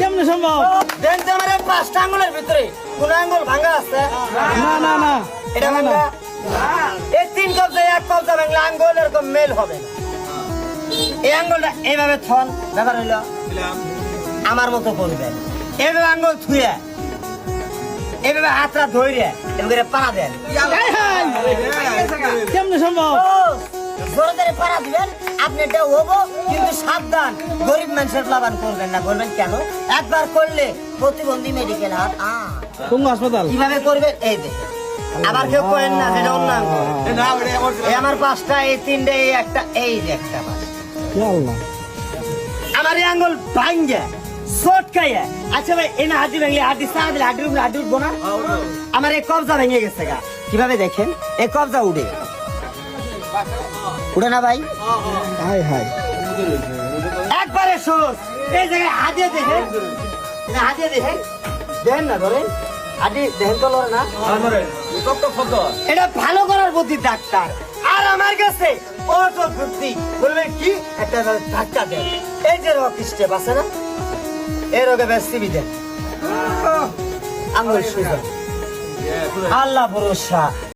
কেমনে সম্ভব? পাঁচটা আঙ্গুলের ভিতরে কোন আঙ্গুল ভাঙা আছে? না না না, এটা ভাঙা। এই তিন কবজা এক কবজা ভাঙলে আঙ্গুল এরকম মেল হবে না। এই আঙ্গুলটা এইভাবে থন, ব্যাপার হইলো আমার মতো করবেন। এইভাবে আঙ্গুল থুয়ে এইভাবে হাতটা ধরে এভাবে পাড়া দেন। কেমনে সম্ভব? জোরে জোরে পাড়া দিবেন, আপনি এটা হবো, কিন্তু সাবধান, গরিব মানুষের প্লাবান করবেন না। করবেন কেন? একবার করলে প্রতিবন্ধী মেডিকেল হাত কোন হাসপাতাল? কিভাবে করবেন এই দেখে। আবার কেউ করেন না যেটা অন্য আঙ্গুল। এই আমার পাঁচটা, এই তিনটে, এই একটা, এই যে একটা পাঁচ। আমার এই আঙ্গুল ভাঙ্গে চটকাইয়া। আচ্ছা ভাই, এনে হাড্ডি ভাঙলে হাড্ডি সারা দিলে হাড্ডির উপরে হাড্ডি উঠবো না? আমার এই কবজা ভেঙে গেছে গা। কিভাবে দেখেন? এই কবজা উঠে উঠে না ভাই? হাই হাই, একবারে সোজ এই জায়গায় হাতিয়ে দেখেন, হাতিয়ে দেখেন, দেখেন না ধরেন হাতি দেখেন তো লড়ে না। এটা ভালো করার বুদ্ধি ডাক্তার, আর আমার কাছে অটো বুদ্ধি। বলবেন কি? একটা ধাক্কা দেন, এই যে রক স্টেপ আছে না, এই রোগে বেশি দেন, আঙুল সুযোগ, আল্লাহ ভরসা।